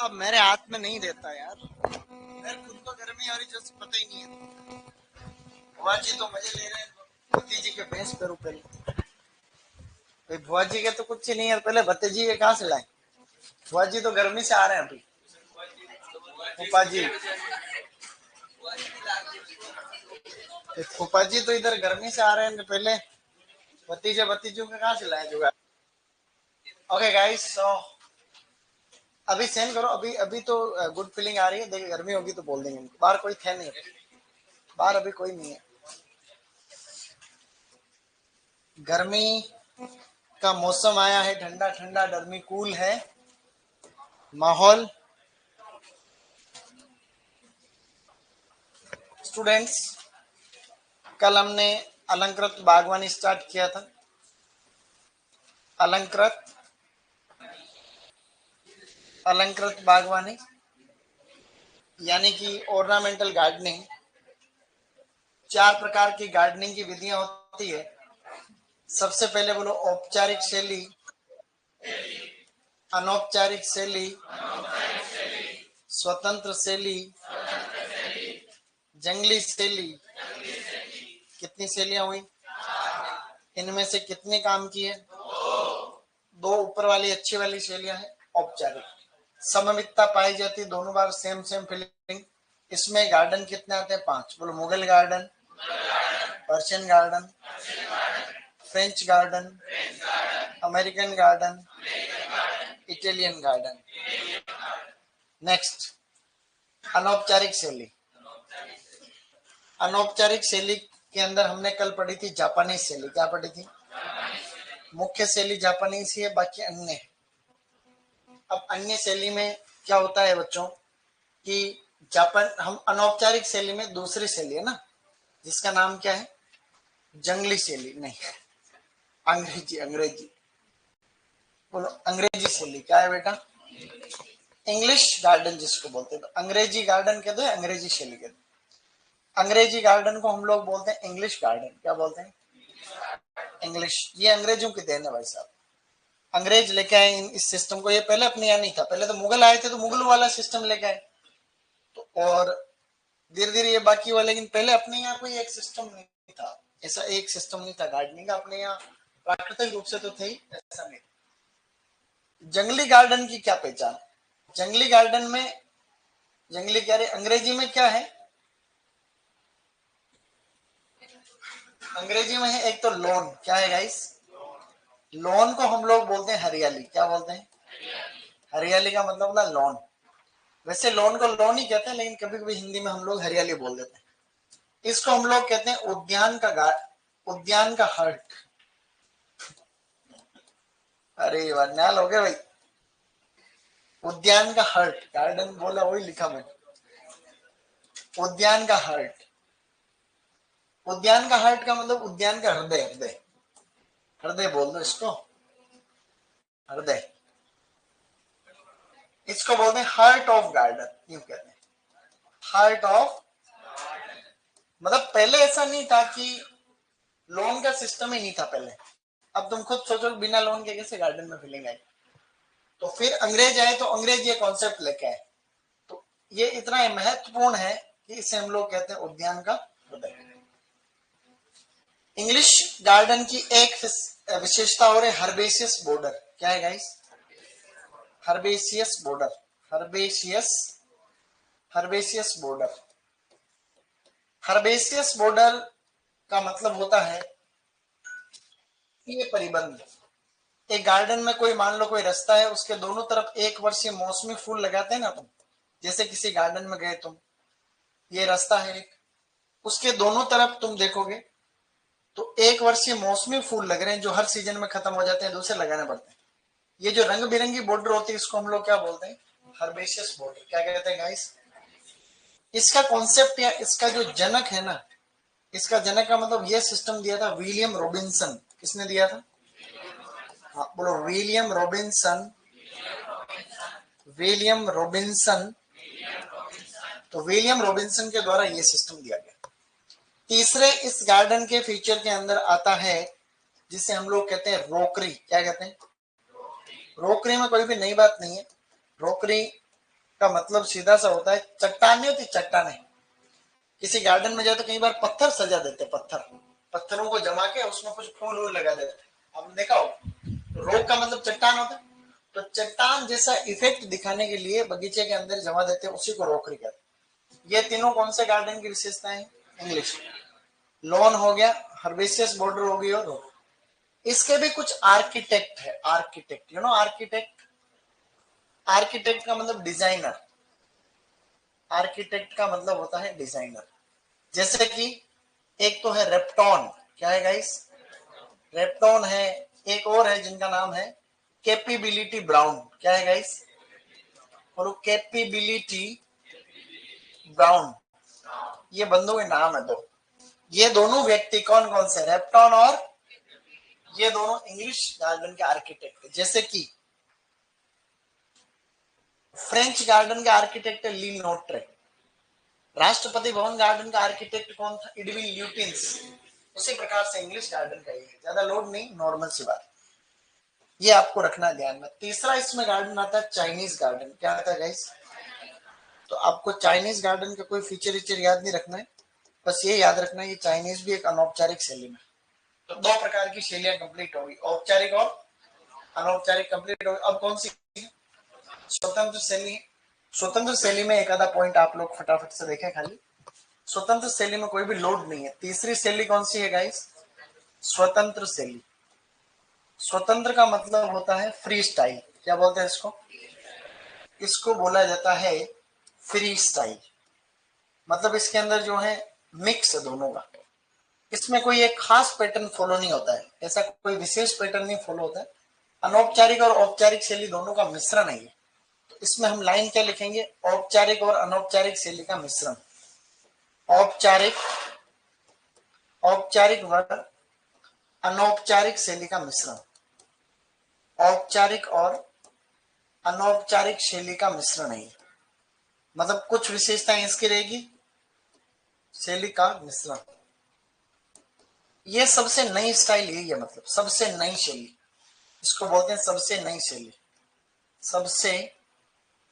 अब मेरे हाथ में नहीं देता यार, मेरे खुद तो गर्मी हो रही जैसे पता ही नहीं है। बुआ जी तो मजे ले रहे हैं, भतीजी के भैंस पे रुपए भाई। बुआ जी के तो कुछ ही नहीं है, पहले भतीजी के कहाँ से लाए? बुआ जी तो गर्मी से आ रहे हैं अभी। फूफा जी, फूफा जी तो इधर गर्मी से आ रहे हैं, पहले भतीजे भतीजों के कहाँ से लाए जुगाड़। ओके गाइस, सो अभी सेंड करो। अभी अभी तो गुड फीलिंग आ रही है। देखिए गर्मी होगी तो बोल देंगे। बाहर कोई थे नहीं, बाहर अभी कोई नहीं है। गर्मी का मौसम आया है, ठंडा ठंडा गर्मी कूल है माहौल। स्टूडेंट्स, कल हमने अलंकृत बागवानी स्टार्ट किया था। अलंकृत अलंकृत बागवानी यानी कि ऑर्नामेंटल गार्डनिंग। 4 प्रकार की गार्डनिंग की विधियां होती है। सबसे पहले बोलो औपचारिक शैली, अनौपचारिक शैली, स्वतंत्र शैली, जंगली शैली। कितनी शैलियां हुई? इनमें से कितने काम की है? 2 ऊपर वाली अच्छी वाली शैलियां है औपचारिक। सममितता पाई जाती, दोनों बार सेम सेम फीलिंग। इसमें गार्डन कितने आते हैं? 5। बोलो Mughal garden, Persian garden, French garden, American garden, Italian garden. Next, अनौपचारिक शैली। अनौपचारिक शैली के अंदर हमने कल पढ़ी थी जापानी शैली। क्या पढ़ी थी? मुख्य शैली जापानीज ही है, बाकी अन्य। अब अन्य शैली में क्या होता है बच्चों कि जापान, हम अनौपचारिक शैली में दूसरी शैली है ना, जिसका नाम क्या है? जंगली शैली। नहीं, अंग्रेजी। अंग्रेजी बोलो, अंग्रेजी शैली क्या है बेटा? इंग्लिश गार्डन जिसको बोलते हैं, तो अंग्रेजी गार्डन कहते हैं, अंग्रेजी शैली कहते हैं। अंग्रेजी गार्डन को हम लोग बोलते हैं इंग्लिश गार्डन। क्या बोलते हैं? इंग्लिश। ये अंग्रेजों की देन है भाई साहब। अंग्रेज लेके आए इस सिस्टम को। ये पहले अपने यहाँ नहीं था, पहले तो मुगल आए थे तो मुगल वाला सिस्टम लेके आए। तो और धीरे धीरे ये बाकी हुआ, लेकिन पहले अपने यहाँ कोई एक सिस्टम नहीं था। ऐसा एक सिस्टम नहीं था गार्डनिंग का अपने यहाँ। प्राकृतिक रूप से तो थे ही, ऐसा नहीं। जंगली गार्डन की क्या पहचान? जंगली गार्डन में, जंगली क्या रे अंग्रेजी में क्या है? अंग्रेजी में है एक तो लॉन। क्या है गाइस? लॉन को हम लोग बोलते हैं हरियाली। क्या बोलते हैं? हरियाली का मतलब होता है लॉन। वैसे लॉन को लॉन ही कहते हैं, लेकिन कभी कभी हिंदी में हम लोग हरियाली बोल देते हैं। इसको हम लोग कहते हैं उद्यान का उद्यान का हर्ट। अरे वरनाल हो गया भाई। उद्यान का हर्ट, गार्डन बोला वही लिखा मैंने। उद्यान का हर्ट। उद्यान का हर्ट का मतलब उद्यान का हृदय। हृदय, हृदय बोल दो इसको, हृदय। इसको बोलते हैं हार्ट ऑफ गार्डन, यूं कहते हैं हार्ट ऑफ। मतलब पहले ऐसा नहीं था कि लोन का सिस्टम ही नहीं था पहले। अब तुम खुद सोचो बिना लोन के कैसे गार्डन में फीलिंग आई। तो फिर अंग्रेज आए तो अंग्रेज ये कॉन्सेप्ट लेके आए। तो ये इतना महत्वपूर्ण है कि इसे हम लोग कहते हैं उद्यान का हृदय। इंग्लिश गार्डन की एक विशेषता और है हर्बेशियस बॉर्डर। क्या है guys? Herbaceous border. Herbaceous, herbaceous border. Herbaceous border का मतलब होता है कि ये परिबंध। एक गार्डन में कोई मान लो कोई रास्ता है, उसके दोनों तरफ एक वर्षीय मौसमी फूल लगाते हैं ना तुम। जैसे किसी गार्डन में गए तुम, ये रास्ता है एक, उसके दोनों तरफ तुम देखोगे तो एक वर्षीय मौसमी फूल लग रहे हैं, जो हर सीजन में खत्म हो जाते हैं, दूसरे लगाने पड़ते हैं। ये जो रंग बिरंगी बॉर्डर होती है इसको हम लोग क्या बोलते हैं? Herbaceous border. क्या कहते हैं गाइस? इसका कॉन्सेप्ट या इसका जो जनक है ना, इसका जनक का मतलब ये सिस्टम दिया था विलियम रॉबिन्सन। किसने दिया था? हाँ बोलो, विलियम रॉबिन्सन। William Robinson. तो विलियम रॉबिन्सन के द्वारा ये सिस्टम दिया गया। तीसरे इस गार्डन के फीचर के अंदर आता है जिसे हम लोग कहते हैं रोकरी। क्या कहते हैं? रोकरी में कोई भी नई बात नहीं है। रोकरी का मतलब सीधा सा होता है, चट्टान नहीं होती चट्टाने, किसी गार्डन में जाए तो कई बार पत्थर सजा देते, पत्थरों को जमा के उसमें कुछ फूल वूल लगा देते, आपने देखा हो। रोक का मतलब चट्टान होता है, तो चट्टान जैसा इफेक्ट दिखाने के लिए बगीचे के अंदर जमा देते हैं, उसी को रोकरी कहते हैं। ये तीनों कौन से गार्डन की विशेषताएं हैं? इंग्लिश लॉन हो गया, हर्बेशियस बॉर्डर हो गई, और रोक। इसके भी कुछ आर्किटेक्ट है, architect, you know architect, architect का मतलब डिजाइनर, आर्किटेक्ट का मतलब होता है डिजाइनर। जैसे कि एक तो है रेप्टॉन, क्या है गाइस? रेप्टॉन है। एक और है जिनका नाम है कैपेबिलिटी ब्राउन, क्या है गाइस? और कैपेबिलिटी ब्राउन, ये बंदों के नाम है दो। ये दोनों व्यक्ति कौन कौन से? रेप्टॉन और ये दोनों इंग्लिश गार्डन के आर्किटेक्ट। जैसे कि फ्रेंच गार्डन का आर्किटेक्ट ली नोट्रे, राष्ट्रपति भवन गार्डन का आर्किटेक्ट कौन था? एडविन ल्यूटिन्स। उसी प्रकार से इंग्लिश गार्डन का ही है, ज्यादा लोड नहीं, नॉर्मल सी बात, ये आपको रखना है ध्यान में। तीसरा इसमें गार्डन आता है चाइनीज गार्डन, क्या आता है गाइस? तो आपको चाइनीज गार्डन का कोई फीचर वीचर याद नहीं रखना है, बस ये याद रखना है ये चाइनीज भी एक अनौपचारिक शैली में। तो दो प्रकार की शैलियां कंप्लीट होगी, औपचारिक और अनौपचारिक कंप्लीट होगी। अब कौन सी? स्वतंत्र शैली। स्वतंत्र शैली में एक आधा पॉइंट आप लोग फटाफट से देखें खाली। स्वतंत्र शैली में कोई भी लोड नहीं है। तीसरी शैली कौन सी है गाइस? स्वतंत्र शैली। स्वतंत्र का मतलब होता है फ्री स्टाइल, क्या बोलते हैं इसको? इसको बोला जाता है फ्री स्टाइल। मतलब इसके अंदर जो है मिक्स है दोनों का, इसमें कोई एक खास पैटर्न फॉलो नहीं होता है, ऐसा कोई विशेष पैटर्न नहीं फॉलो होता है। अनौपचारिक और औपचारिक शैली दोनों का मिश्रण है ये। तो इसमें हम लाइन क्या लिखेंगे? औपचारिक और अनौपचारिक शैली का मिश्रण। औपचारिक, औपचारिक वर्ग, अनौपचारिक शैली का मिश्रण। औपचारिक और अनौपचारिक शैली का मिश्रण है, मतलब कुछ विशेषताएं इसकी रहेगी, शैली का मिश्रण। ये सबसे नई स्टाइल यही है, मतलब सबसे नई शैली, इसको बोलते हैं सबसे नई शैली। सबसे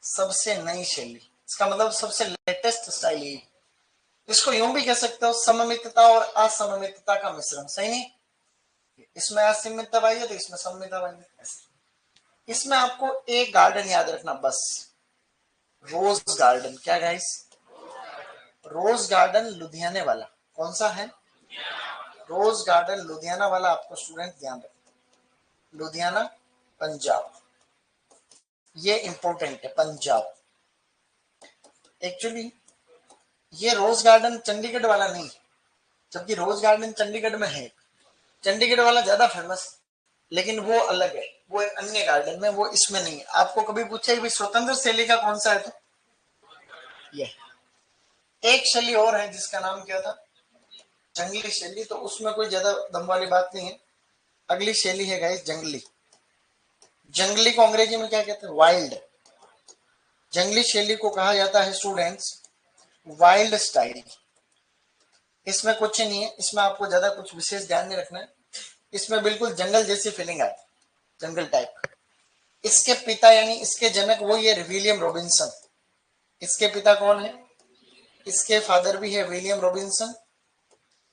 सबसे नई शैली, इसका मतलब सबसे लेटेस्ट स्टाइल यही। इसको यूं भी कह सकते हो सममितता और असममितता का मिश्रण, सही नहीं? इसमें असममितता पाई तो इसमें सममितता पाई। इसमें आपको एक गार्डन याद रखना बस, रोज गार्डन, क्या गाइस? रोज गार्डन लुधियाने वाला, कौन सा है? रोज गार्डन लुधियाना वाला, आपको स्टूडेंट ध्यान रखना, लुधियाना पंजाब, ये इंपॉर्टेंट है पंजाब। एक्चुअली ये रोज गार्डन चंडीगढ़ वाला नहीं, जबकि रोज गार्डन चंडीगढ़ में है, चंडीगढ़ वाला ज्यादा फेमस, लेकिन वो अलग है, वो एक अन्य गार्डन में, वो इसमें नहीं है। आपको कभी पूछे कि स्वतंत्र शैली का कौन सा है, तो ये एक शैली और है जिसका नाम क्या था? जंगली शैली, तो उसमें कोई ज्यादा दम वाली बात नहीं है। अगली शैली है गाइस जंगली। जंगली को अंग्रेजी में क्या कहते हैं? वाइल्ड। जंगली शैली को कहा जाता है स्टूडेंट्स वाइल्ड स्टाइल। इसमें कुछ नहीं है, इसमें आपको ज्यादा कुछ विशेष ध्यान नहीं रखना है, इसमें बिल्कुल जंगल जैसी फीलिंग आती है, जंगल टाइप। इसके पिता यानी इसके जनक वो ये विलियम रॉबिन्सन। इसके पिता कौन है? इसके फादर भी है William Robinson,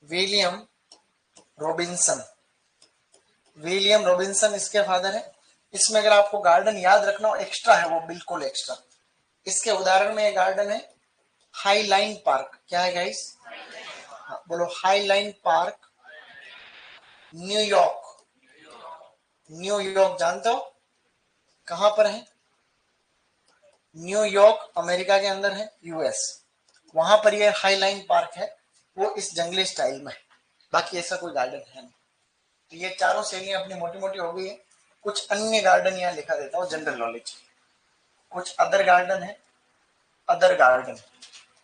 William Robinson, William Robinson इसके फादर है। इसमें अगर आपको गार्डन याद रखना हो, एक्स्ट्रा है वो, बिल्कुल एक्स्ट्रा। इसके उदाहरण में ये गार्डन है हाई लाइन पार्क, क्या है गाइस? हाँ, बोलो high line park, New York. New York जानते हो कहां पर है? न्यूयॉर्क अमेरिका के अंदर है, यूएस, वहां पर ये हाई लाइन पार्क है, वो इस जंगली स्टाइल में है। बाकी ऐसा कोई गार्डन है नहीं। तो ये चारों शैलियां अपनी मोटी मोटी हो गई है। कुछ अन्य गार्डन यहाँ लिखा देता हूँ जनरल नॉलेज। कुछ अदर गार्डन है, अदर गार्डन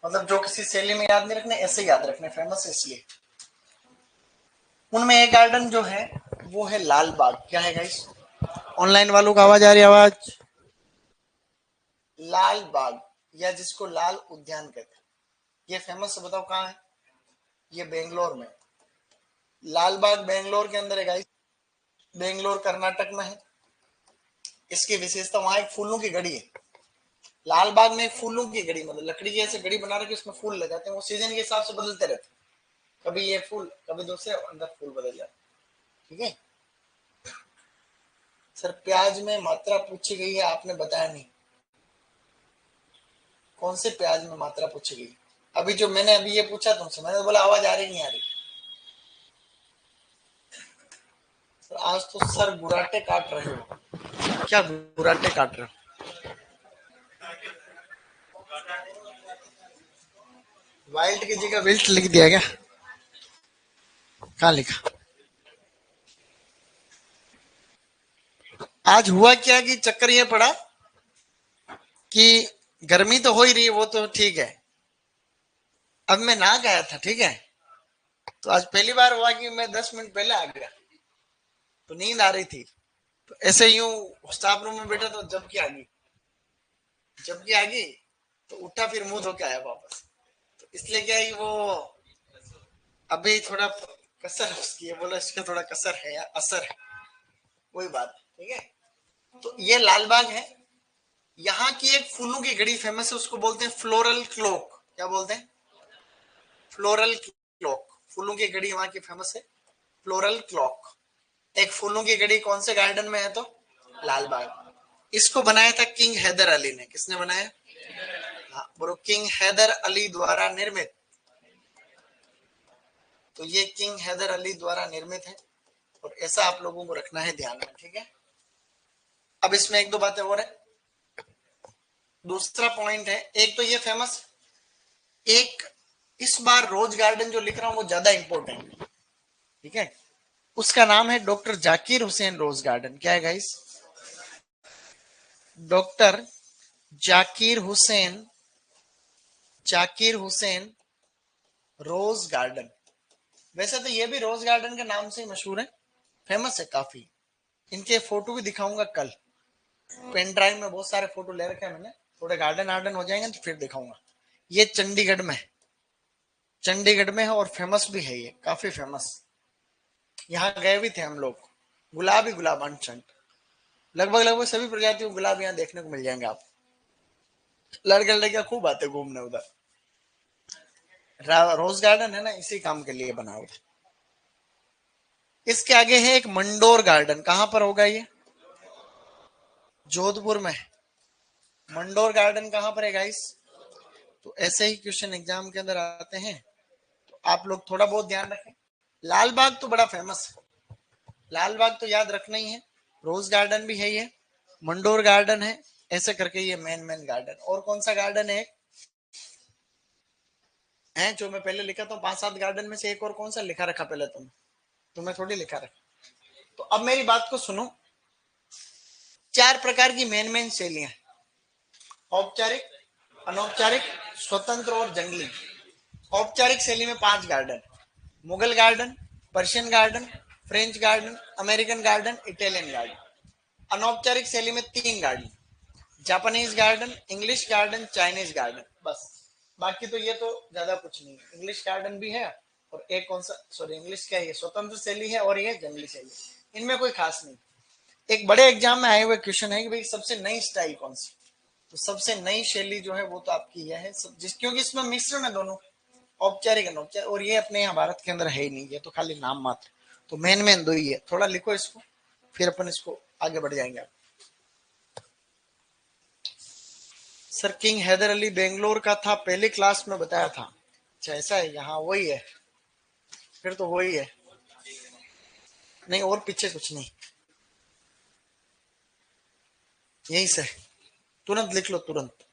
मतलब जो किसी शैली में याद नहीं रखने, ऐसे याद रखने, फेमस है इसलिए। उनमें एक गार्डन जो है वो है लाल बाग, क्या है गाइस? ऑनलाइन वालों को आवाज आ रही है? आवाज। लाल बाग या जिसको लाल उद्यान कहते हैं, ये फेमस है, बताओ कहाँ है? ये बेंगलोर में। लाल बाग बेंगलोर के अंदर है गाइस, बेंगलोर कर्नाटक में है। इसकी विशेषता वहां एक फूलों की घड़ी है, लाल बाग में फूलों की घड़ी, मतलब लकड़ी की ऐसे घड़ी बना रखी, उसमें फूल लगाते हैं, वो सीजन के हिसाब से बदलते रहते हैं, कभी ये फूल कभी दूसरे, अंदर फूल बदल जाते। ठीक है सर, प्याज में मात्रा पूछी गई है, आपने बताया नहीं कौन से प्याज में मात्रा पूछी गई। अभी जो मैंने अभी ये पूछा तुमसे, मैंने तो बोला आवाज आ रही नहीं आ रही। सर आज तो सर बुराटे काट रहे हो, क्या बुराटे काट रहे हो? वाइल्ड की जगह विल्ट लिख दिया क्या? कहाँ लिखा? आज हुआ क्या कि चक्कर ये पड़ा कि गर्मी तो हो ही रही है, वो तो ठीक है। अब मैं ना गया था, ठीक है, तो आज पहली बार हुआ कि मैं 10 मिनट पहले आ गया, तो नींद आ रही थी, तो ऐसे यूं स्टाफ रूम में बैठा तो जबकि आ गई, जबकि आ गई, तो उठा, फिर मुंह धो के आया वापस। तो इसलिए क्या है कि वो अभी थोड़ा कसर उसकी है, बोला इसका थोड़ा कसर है या असर है, वही बात। ठीक है, तो ये लाल बाग है, यहाँ की एक फूलों की घड़ी फेमस है, उसको बोलते हैं फ्लोरल क्लोक। क्या बोलते हैं? Floral clock. फूलों की घड़ी वहां की फेमस है, फ्लोरल क्लॉक। एक फूलों की घड़ी कौन से गार्डन में है? तो लाल बाग। इसको बनाया था किंग हैदर अली ने। किसने बनाया? हाँ बोलो, किंग हैदर अली द्वारा निर्मित। तो ये किंग हैदर अली द्वारा निर्मित है, और ऐसा आप लोगों को रखना है ध्यान में। ठीक है, अब इसमें एक दो बातें और है। दूसरा पॉइंट है, एक तो ये फेमस, एक इस बार रोज गार्डन जो लिख रहा हूं वो ज्यादा इंपॉर्टेंट है। ठीक है, उसका नाम है doctor Zakir Hussain rose garden. क्या है guys? Doctor Zakir Hussain, Zakir Hussain rose garden. वैसे तो ये भी रोज गार्डन के नाम से ही मशहूर है, फेमस है काफी। इनके फोटो भी दिखाऊंगा कल, पेन ड्राइव में बहुत सारे फोटो ले रखे हैं मैंने, थोड़े गार्डन आर्डन हो जाएंगे तो फिर दिखाऊंगा। ये चंडीगढ़ में है, चंडीगढ़ में है, और फेमस भी है, ये काफी फेमस। यहाँ गए भी थे हम लोग। गुलाब ही गुलाब, अनचंट, लगभग लगभग सभी प्रजातियों के गुलाब यहाँ देखने को मिल जाएंगे आप। लड़के लड़कियां खूब आते घूमने उधर। रोज गार्डन है ना, इसी काम के लिए बना हुआ। इसके आगे है एक मंडोर गार्डन। कहां पर होगा ये? जोधपुर में। मंडोर गार्डन कहां पर है गाइस? तो ऐसे ही क्वेश्चन एग्जाम के अंदर आते हैं, तो आप लोग थोड़ा बहुत ध्यान रखें। लाल बाग तो बड़ा फेमस है, लाल बाग तो याद रखना ही है। रोज गार्डन भी है ये, मंडोर गार्डन है, ऐसे करके ये मेन मेन गार्डन। और कौन सा गार्डन है जो मैं पहले लिखा था 5-7 गार्डन में से एक और कौन सा लिखा रखा पहले तुम्हें थोड़ी लिखा रखा। तो अब मेरी बात को सुनो। 4 प्रकार की मेन मेन शैलियां: औपचारिक, अनौपचारिक, स्वतंत्र और जंगली। औपचारिक शैली में 5 garden: Mughal garden, Persian garden, French garden, American garden, Italian garden. अनौपचारिक शैली में 3 garden: Japanese garden, English garden, Chinese garden. बस, बाकी तो ये तो ज्यादा कुछ नहीं है। इंग्लिश गार्डन भी है, और एक कौन सा, सॉरी इंग्लिश क्या है, ये स्वतंत्र शैली है, और ये जंगली शैली। इनमें कोई खास नहीं। एक बड़े एग्जाम में आए हुए क्वेश्चन है कि भाई सबसे नई स्टाइल कौन सी। तो सबसे नई शैली जो है वो तो आपकी यह है, क्योंकि इसमें मिश्रण है दोनों, औपचारिक अनौपचारिक, और ये अपने यहाँ भारत के अंदर है ही नहीं, ये तो खाली नाम मात्र। तो मेन मेन दो ही है, थोड़ा लिखो इसको, फिर अपन इसको आगे बढ़ जाएंगे। सर किंग हैदर अली बेंगलोर का था, पहली क्लास में बताया था। अच्छा ऐसा है, यहाँ वही है, फिर तो वही है। नहीं और पीछे कुछ नहीं, यहीं से तुरंत लिख लो तुरंत।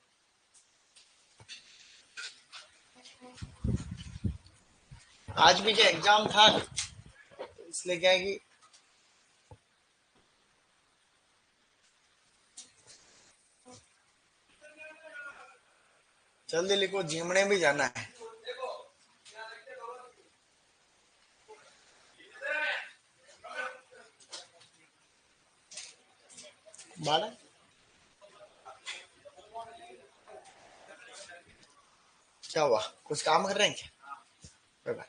आज भी क्या एग्जाम था, तो इसलिए क्या है कि जल्दी लिखो, झीमड़े भी जाना है। बारह, क्या हुआ, कुछ काम कर रहे हैं क्या? Bye bye.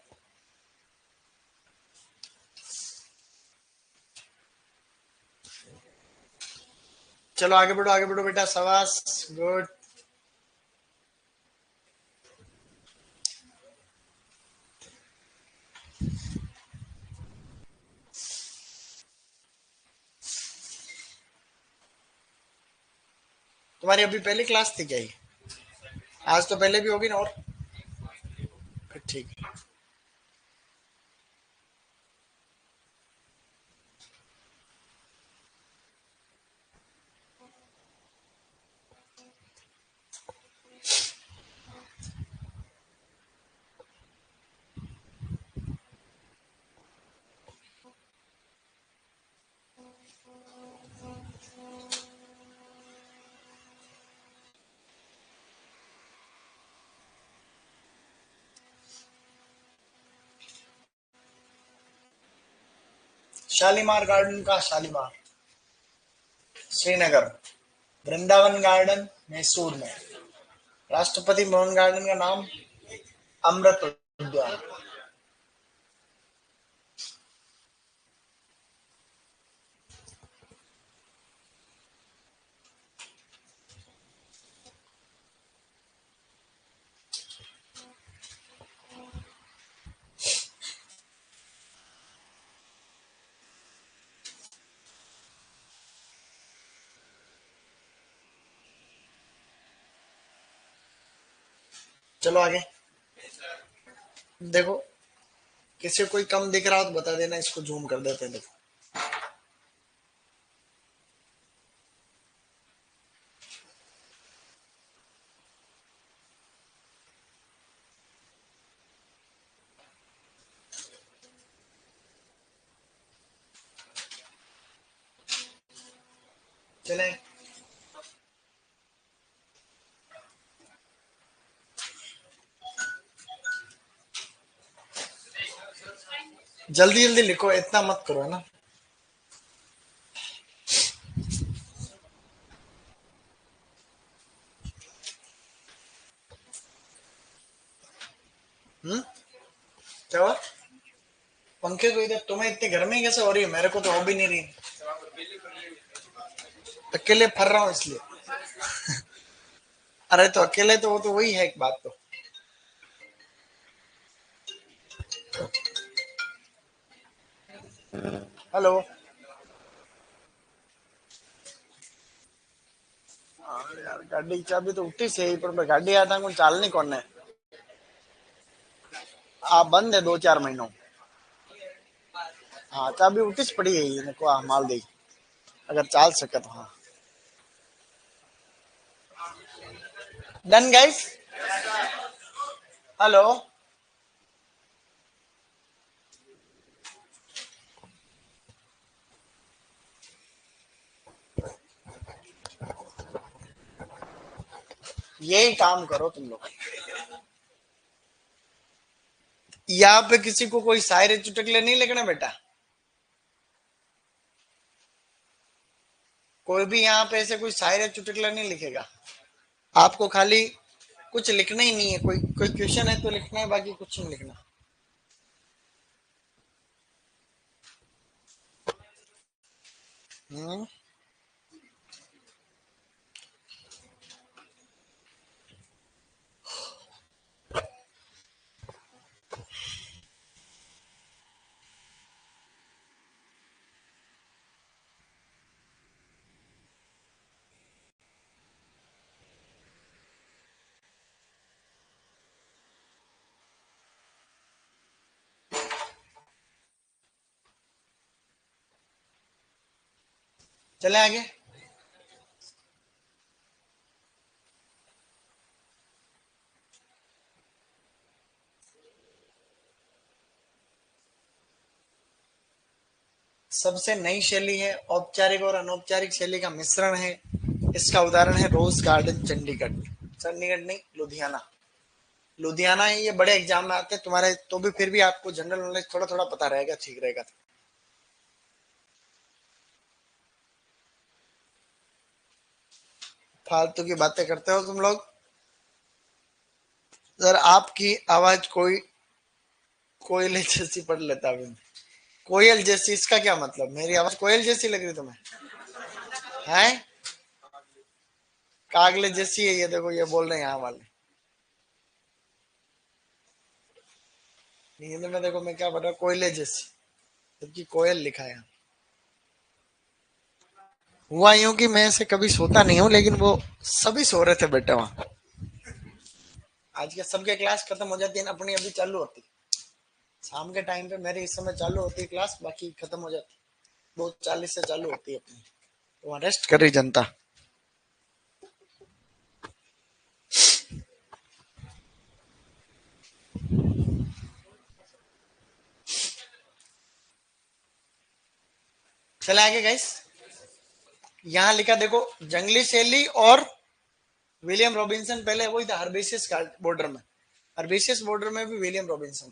चलो आगे बढ़ो, आगे बढ़ो बेटा, शाबाश, गुड। तुम्हारी अभी पहली क्लास थी क्या ये? आज तो पहले भी होगी ना, और फिर ठीक है। शालीमार गार्डन का शालीमार श्रीनगर, वृंदावन गार्डन मैसूर में, राष्ट्रपति भवन गार्डन का नाम अमृत उद्यान। चलो आगे देखो, किसी को कोई कम दिख रहा हो तो बता देना, इसको जूम कर देते हैं। देखो चले, जल्दी जल्दी लिखो, इतना मत करो, है ना। क्या हुआ? पंखे को इधर तुम्हें इतनी गर्मी कैसे हो रही है? मेरे को तो हो भी नहीं रही, अकेले फर रहा हूँ इसलिए। अरे तो अकेले तो वो तो वही है एक बात तो। हेलो। यार गाड़ी की चाबी तो उठी से ही, पर मैं गाड़ी आता हूँ चालनी कौन है? आप बंद है 2-4 महीनों। हाँ चाबी उठी से पड़ी है ये को, माल दी अगर चाल सके तो। हाँ डन गाइस। हेलो। यही काम करो तुम लोग। यहाँ पे किसी को कोई शायरी चुटकुले नहीं लिखना बेटा। कोई भी यहाँ पे ऐसे कोई शायरी चुटकुला नहीं लिखेगा। आपको खाली कुछ लिखना ही नहीं है, कोई कोई क्वेश्चन है तो लिखना है, बाकी कुछ नहीं लिखना। हम्म। चले आगे। सबसे नई शैली है, औपचारिक और अनौपचारिक शैली का मिश्रण है। इसका उदाहरण है रोज गार्डन चंडीगढ़। चंडीगढ़ नहीं, लुधियाना। लुधियाना है, ये बड़े एग्जाम में आते हैं तुम्हारे, तो भी फिर भी आपको जनरल नॉलेज थोड़ा थोड़ा पता रहेगा, ठीक रहेगा। फालतू की बातें करते हो तुम लोग। सर आपकी आवाज कोई कोयले जैसी पढ़ लेता अभी। कोयल जैसी, इसका क्या मतलब? मेरी आवाज कोयल जैसी लग रही तुम्हें? है कागले जैसी है, ये देखो ये बोल रहे हैं यहाँ वाले। नींद में देखो मैं क्या बोल रहा, कोयले जैसी, जबकि कोयल लिखा है। हुआ यूं कि मैं से कभी सोता नहीं हूँ, लेकिन वो सभी सो रहे थे बेटा वहां। आज के सबके क्लास खत्म हो जाती है, अपनी अभी चालू होती। शाम के टाइम पे मेरी इस समय चालू होती है क्लास, बाकी खत्म हो जाती। 2:40 से चालू होती है अपनी, तो वहां रेस्ट कर रही जनता। चले आगे गाइस। यहाँ लिखा देखो, जंगली शैली और विलियम रॉबिन्सन, पहले वही था हर्बेसियस बॉर्डर में। हर्बेसियस बॉर्डर में भी विलियम रॉबिन्सन।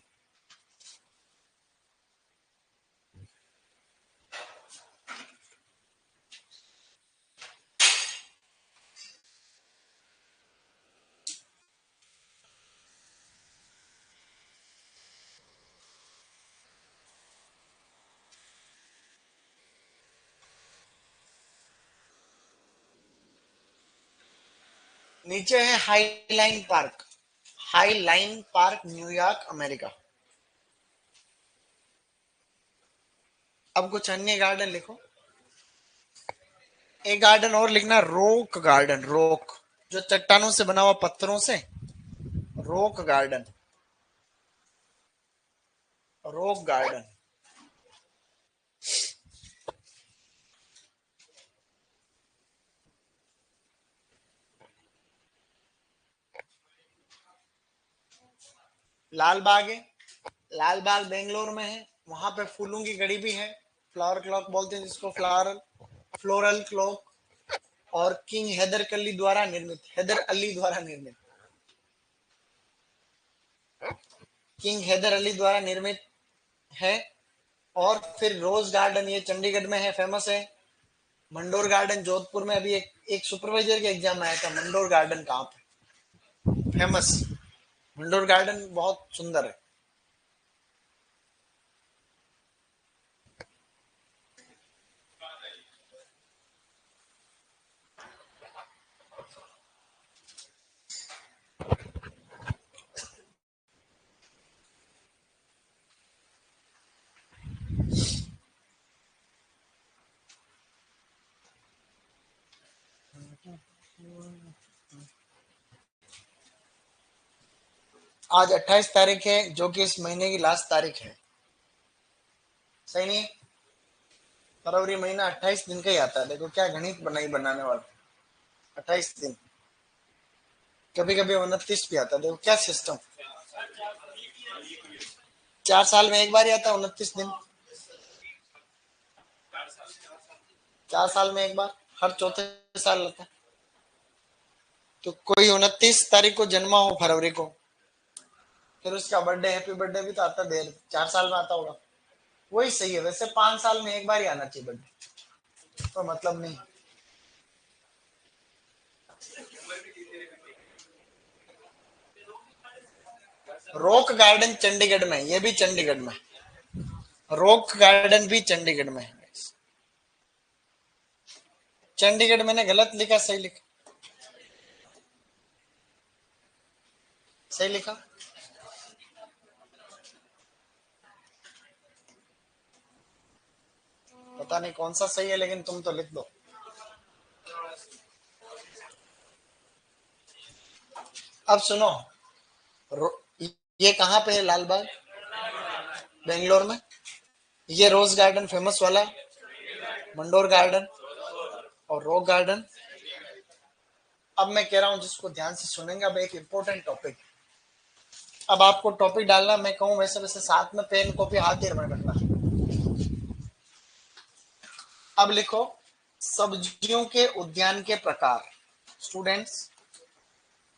नीचे है highline park. Highline park, New York, America. अब कुछ अन्य गार्डन लिखो। एक गार्डन और लिखना, रॉक गार्डन। रॉक, जो चट्टानों से बना हुआ, पत्थरों से। Rock Garden, Rock Garden. Lal Bagh है। लाल बाग बेंगलोर में है। वहां पे फूलों की गड़ी भी है। फ्लावर क्लॉक बोलते हैं जिसको, फ्लावरल फ्लोरल क्लॉक। और किंग हैदर अली द्वारा निर्मित, हैदर अली द्वारा निर्मित, किंग हैदर अली द्वारा निर्मित है। और फिर रोज गार्डन, ये चंडीगढ़ में है, फेमस है। मंडोर गार्डन जोधपुर में, अभी एक सुपरवाइजर के एग्जाम में आया था, मंडोर गार्डन कहाँ पे, फेमस। मंडोर गार्डन बहुत सुंदर है। आज 28 तारीख है, जो कि इस महीने की लास्ट तारीख है। सही नहीं है? फरवरी महीना 28 दिन का ही आता है। देखो क्या गणित बनाई बनाने वाला, 28 दिन। कभी कभी 29 भी आता है। देखो क्या सिस्टम। 4 साल में एक बार ही आता है 29 दिन। 4 साल में एक बार, हर चौथे साल आता है। तो कोई 29 तारीख को जन्मा हो फरवरी को, फिर उसका बर्थडे, हैप्पी बर्थडे भी तो आता देर, 4 साल में आता होगा। वही सही है। वैसे 5 साल में एक बार ही आना चाहिए बर्थडे, तो मतलब नहीं। रॉक गार्डन चंडीगढ़ में, ये भी चंडीगढ़ में। रॉक गार्डन भी चंडीगढ़ में है। चंडीगढ़ मैंने गलत लिखा, सही लिखा? सही लिखा। पता नहीं कौन सा सही है, लेकिन तुम तो लिख दो। अब सुनो, ये कहाँ पे है लाल बाग? बेंगलोर में। ये रोज गार्डन फेमस वाला, मंडोर गार्डन और रॉक गार्डन। अब मैं कह रहा हूं, जिसको ध्यान से सुनेंगे, अब एक इंपॉर्टेंट टॉपिक। अब आपको टॉपिक डालना, मैं कहूं वैसे वैसे, साथ में पेन कॉपी हाथ ही में रखना। अब लिखो, सब्जियों के उद्यान के प्रकार। स्टूडेंट्स,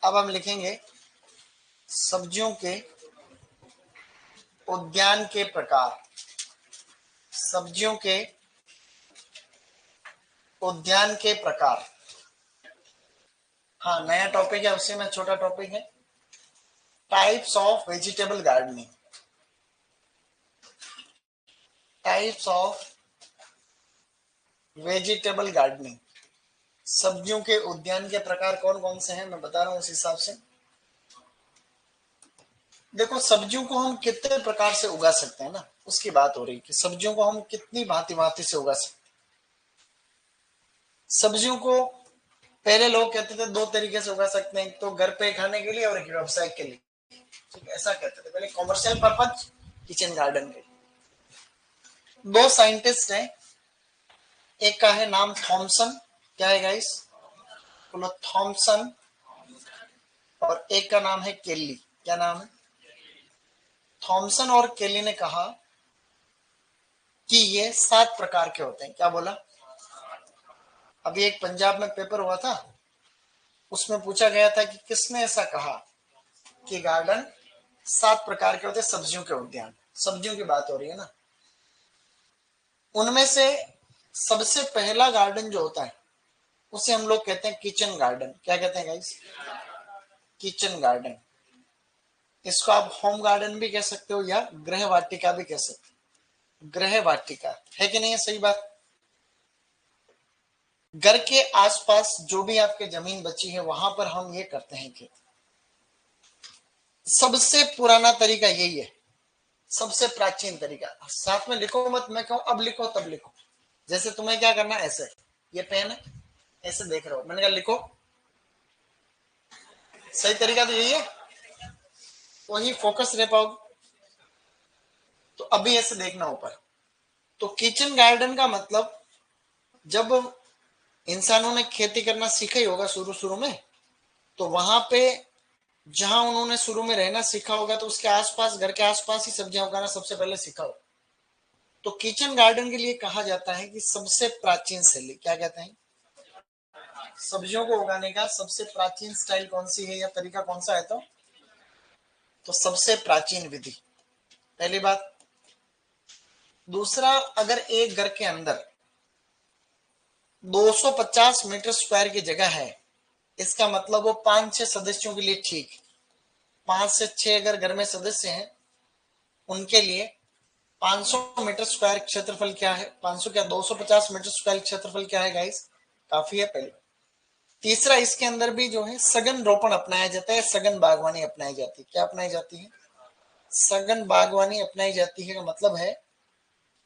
अब हम लिखेंगे सब्जियों के उद्यान के प्रकार। सब्जियों के उद्यान के प्रकार। हाँ, नया टॉपिक है, उसी में छोटा टॉपिक है, types of vegetable gardening. Types of vegetable gardening. सब्जियों के उद्यान के प्रकार कौन कौन से हैं, मैं बता रहा हूं उस हिसाब से। देखो, सब्जियों को हम कितने प्रकार से उगा सकते हैं ना, उसकी बात हो रही है कि सब्जियों को हम कितनी भांति भांति से उगा सकते सब्जियों को पहले लोग कहते थे दो तरीके से उगा सकते हैं, तो घर पे खाने के लिए और एक व्यवसाय के लिए, ठीक है, ऐसा कहते थे पहले, कॉमर्शियल पर्पज, किचन गार्डन के लिए। दो साइंटिस्ट हैं, एक का है नाम थॉमसन, क्या है गाइस, बोलो थॉमसन, और एक का नाम है केली, क्या नाम है, थॉमसन और केली ने कहा कि ये 7 प्रकार के होते हैं, क्या बोला, अभी एक पंजाब में पेपर हुआ था, उसमें पूछा गया था कि किसने ऐसा कहा कि गार्डन 7 प्रकार के होते हैं, सब्जियों के उद्यान, सब्जियों की बात हो रही है ना। उनमें से सबसे पहला गार्डन जो होता है उसे हम लोग कहते हैं किचन गार्डन, क्या कहते हैं गाइस, किचन गार्डन। इसको आप होम गार्डन भी कह सकते हो या गृह वाटिका भी कह सकते हो, गृह वाटिका है कि नहीं है, सही बात। घर के आसपास जो भी आपके जमीन बची है वहां पर हम ये करते हैं कि सबसे पुराना तरीका यही है, सबसे प्राचीन तरीका। साथ में लिखो मत, मैं कहूं अब लिखो तब लिखो, जैसे तुम्हें क्या करना है, ऐसे ये पेन है, ऐसे देख रहे हो, मैंने कहा लिखो, सही तरीका तो यही है, वही फोकस रह पाओगे। तो अभी ऐसे देखना ऊपर, तो किचन गार्डन का मतलब, जब इंसानों ने खेती करना सीखा ही होगा शुरू शुरू में, तो वहां पे जहां उन्होंने शुरू में रहना सीखा होगा तो उसके आसपास, घर के आसपास ही सब्जियां उगाना सबसे पहले सीखा हो। तो किचन गार्डन के लिए कहा जाता है कि सबसे प्राचीन शैली, क्या कहते हैं, सब्जियों को उगाने का सबसे प्राचीन स्टाइल कौन सी है या तरीका कौन सा है, तो सबसे प्राचीन विधि, पहली बात। दूसरा, अगर एक घर के अंदर 250 मीटर स्क्वायर की जगह है, इसका मतलब वो 5-6 सदस्यों के लिए ठीक, 5 से 6 अगर घर में सदस्य हैं उनके लिए 500 मीटर स्क्वायर क्षेत्रफल क्या है, 500 क्या 250 मीटर स्क्वायर क्षेत्रफल क्या है गाइस, काफी है पहले। तीसरा, इसके अंदर भी जो है सघन रोपण अपनाया जाता है, सघन बागवानी अपनाई जाती है, क्या अपनाई जाती है, सघन बागवानी अपनाई जाती है, का मतलब है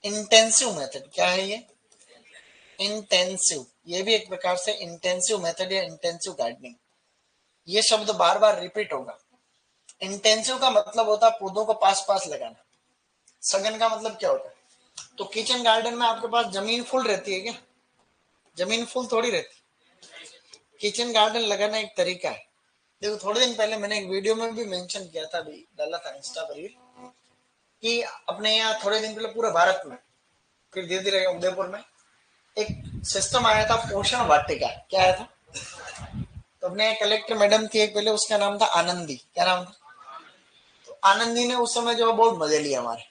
इंटेंसिव मेथड, क्या है ये, इंटेंसिव, ये भी एक प्रकार से इंटेंसिव मेथड या इंटेंसिव गार्डनिंग, ये शब्द बार बार रिपीट होगा। इंटेंसिव का मतलब होता है पौधों को पास पास लगाना, सघन का मतलब क्या होता है, तो किचन गार्डन में आपके पास जमीन फुल रहती है क्या, जमीन फुल थोड़ी रहती, किचन गार्डन लगाना एक तरीका है। देखो थोड़े दिन पहले मैंने एक वीडियो में भी मेंशन किया था, अभी डाला था इंस्टा पर कि अपने यहाँ थोड़े दिन पहले पूरे भारत में, फिर धीरे धीरे उदयपुर में एक सिस्टम आया था पोषण वाटिका, क्या आया था, तो अपने कलेक्टर मैडम थी एक पहले, उसका नाम था आनंदी, क्या नाम था, तो आनंदी ने उस समय जो बहुत मजे लिए हमारे,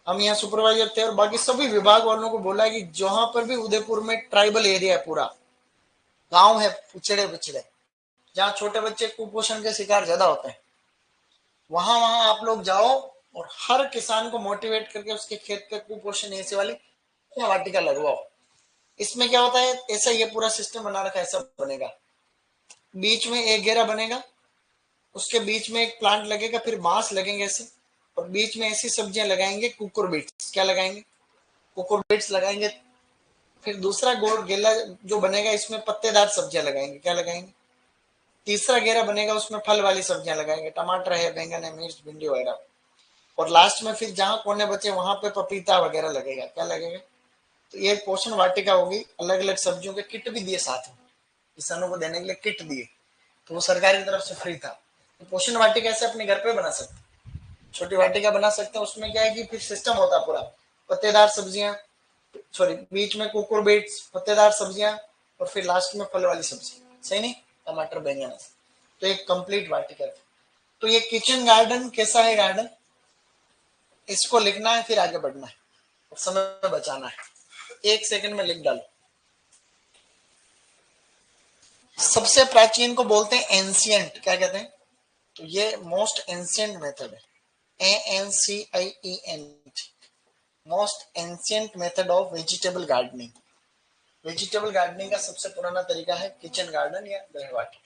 हम यहाँ सुपरवाइजर थे और बाकी सभी विभाग वालों को बोला कि जहां पर भी उदयपुर में ट्राइबल एरिया है, पूरा गांव है पिछड़े पिछड़े, जहाँ छोटे बच्चे कुपोषण के शिकार ज्यादा होते हैं, वहां वहां आप लोग जाओ और हर किसान को मोटिवेट करके उसके खेत पे कुपोषण ऐसे वाली वाटिका लगवाओ। इसमें क्या होता है, ऐसा ये पूरा सिस्टम बना रखा है, ऐसा बनेगा, बीच में एक घेरा बनेगा, उसके बीच में एक प्लांट लगेगा, फिर बांस लगेंगे ऐसे, और बीच में ऐसी सब्जियां लगाएंगे, कुकुर बीट्स, क्या लगाएंगे, कुकुर बीट्स लगाएंगे। फिर दूसरा गोल गेला जो बनेगा, इसमें पत्तेदार सब्जियां लगाएंगे, क्या लगाएंगे। तीसरा घेरा बनेगा, उसमें फल वाली सब्जियां लगाएंगे, टमाटर है, बैंगन है, मिर्च, भिंडी वगैरह। और लास्ट में फिर जहां कोने बचे वहां पे पपीता वगैरह लगेगा, क्या लगेगा। तो ये पोषण वाटिका होगी, अलग अलग सब्जियों के किट भी दिए साथ में, किसानों को देने के लिए किट दिए, तो वो सरकार की तरफ से फ्री था। तो पोषण वाटिका ऐसे अपने घर पे बना सकते, छोटी वाटिका बना सकते हैं। उसमें क्या है कि फिर सिस्टम होता है पूरा, पत्तेदार सब्जियां, सॉरी बीच में कुकुर बीट्स, पत्तेदार सब्जियां, और फिर लास्ट में फल वाली सब्जी, सही नहीं, टमाटर बैंगन, तो एक कंप्लीट वाटिका। तो ये किचन गार्डन कैसा है गार्डन, इसको लिखना है फिर आगे बढ़ना है, समय बचाना है, 1 सेकंड में लिख डालो। सबसे प्राचीन को बोलते हैं एंशियंट, क्या कहते हैं, तो ये मोस्ट एंशियंट मेथड है, ANCIENT, most ancient method of vegetable gardening. Vegetable gardening का सबसे पुराना तरीका है किचन गार्डन या गृहवाटिका।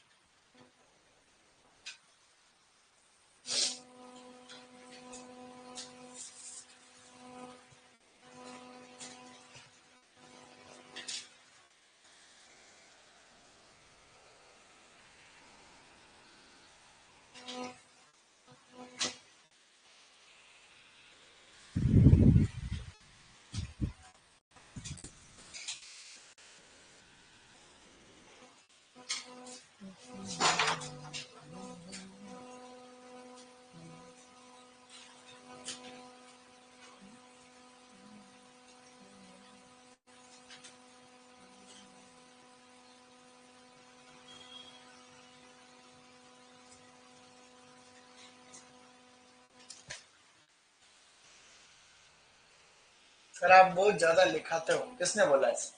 सर आप बहुत ज्यादा लिखाते हो, किसने बोला ऐसा?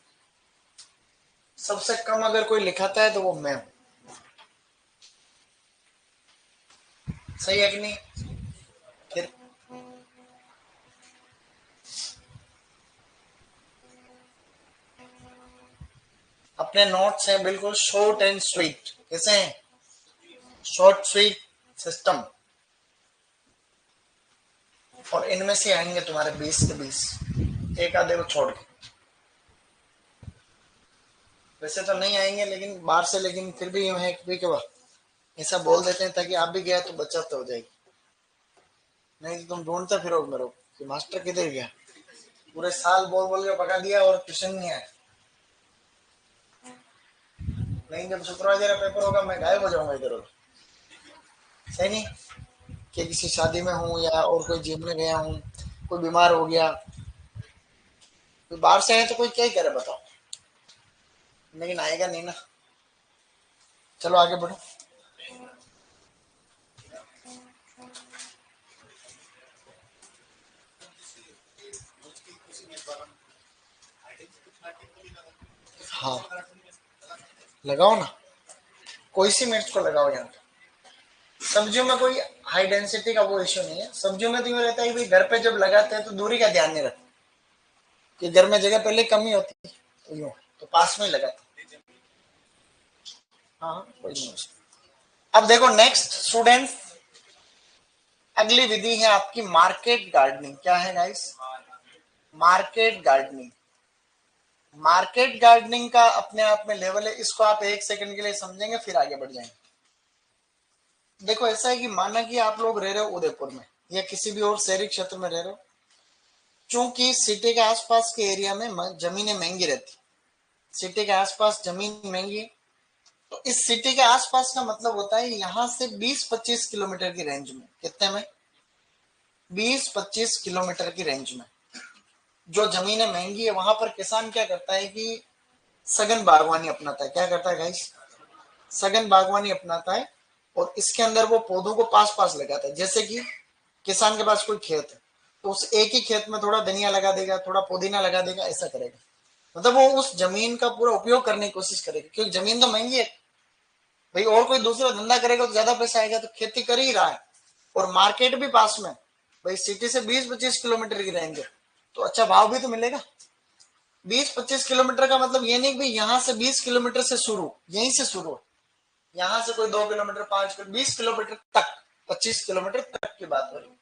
सबसे कम अगर कोई लिखाता है तो वो मैं हूं। सही है कि नहीं? फिर अपने नोट्स हैं बिल्कुल शॉर्ट एंड स्वीट। कैसे हैं? Short sweet system. और इनमें से आएंगे तुम्हारे 20 के 20, एक आधे को छोड़ के। वैसे तो नहीं आएंगे लेकिन बाहर से, लेकिन फिर भी यूं है कभी कभार ऐसा बोल देते हैं ताकि आप भी गया तो बचत तो हो जाएगी। नहीं तो तुम ढूंढते फिरोगे मेरे को कि मास्टर किधर गया। पूरे साल बोल बोल के पका दिया और ट्यूशन नहीं आया। नहीं, जब सुपरवाइजर का पेपर होगा मैं गायब हो जाऊंगा इधर उधर। सही नहीं? कि किसी शादी में हूँ या और कोई जिम में गया हूँ, कोई बीमार हो गया, कोई बाहर से आए तो कोई क्या ही करे बताओ। लेकिन आएगा नहीं ना। चलो आगे बढ़ो। हाँ, लगाओ ना, कोई सी मिर्च को लगाओ यहाँ। सब्जियों में कोई हाई डेंसिटी का वो इश्यू नहीं है। सब्जियों में तो यूँ रहता है कि घर पे जब लगाते हैं तो दूरी का ध्यान नहीं रखते कि घर में जगह पहले कमी होती है, तो यूँ तो पास में ही लगाते। हाँ हाँ, कोई नहीं। अब देखो नेक्स्ट स्टूडेंट, अगली विधि है आपकी मार्केट गार्डनिंग। क्या है guys? Market gardening. Market gardening का अपने आप में लेवल है, इसको आप एक सेकंड के लिए समझेंगे फिर आगे बढ़ जाएंगे। देखो ऐसा है कि माना कि आप लोग रह रहे हो उदयपुर में या किसी भी और शहरी क्षेत्र में रह रहे हो, चूंकि सिटी के आसपास के एरिया में जमीनें महंगी रहती, सिटी के आसपास जमीन महंगी, तो इस सिटी के आसपास का मतलब होता है यहां से 20-25 किलोमीटर की रेंज में, कितने में? 20-25 किलोमीटर की रेंज में जो जमीनें महंगी है वहां पर किसान क्या करता है कि सघन बागवानी अपनाता है। क्या करता है गाइस? सघन बागवानी अपनाता है। और इसके अंदर वो पौधों को पास पास लगाता है। जैसे कि किसान के पास कोई खेत है तो उस एक ही खेत में थोड़ा धनिया लगा देगा, थोड़ा पुदीना लगा देगा, ऐसा करेगा। मतलब वो उस जमीन का पूरा उपयोग करने की कोशिश करेगा, क्योंकि जमीन तो महंगी है भाई। और कोई दूसरा धंधा करेगा तो ज्यादा पैसा आएगा, तो खेती कर ही रहा है। और मार्केट भी पास में भाई, सिटी से 20-25 किलोमीटर की रेंज है, तो अच्छा भाव भी तो मिलेगा। 20-25 किलोमीटर का मतलब ये नहीं कि यहाँ से 20 किलोमीटर से शुरू, यहीं से शुरू, यहाँ से कोई 2 किलोमीटर 5 किलोमीटर 20 किलोमीटर तक, 25 किलोमीटर तक की बात हो रही।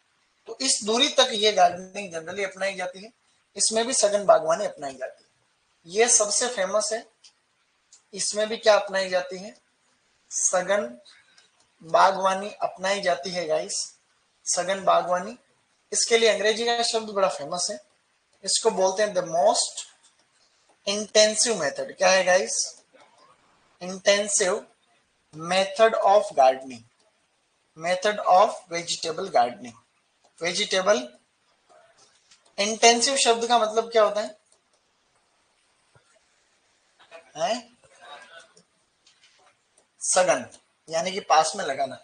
तो इस दूरी तक ये गार्डनिंग जनरली अपनाई जाती है। इसमें भी सघन बागवानी अपनाई जाती है। ये सबसे फेमस है। इसमें भी क्या अपनाई जाती है? सघन बागवानी अपनाई जाती है गाइस। सघन बागवानी, इसके लिए अंग्रेजी का शब्द बड़ा फेमस है। इसको बोलते हैं द मोस्ट इंटेंसिव मेथड। क्या है guys? Intensive method of gardening, method of vegetable gardening. Vegetable intensive शब्द का मतलब क्या होता है? सघन, यानी कि पास में लगाना।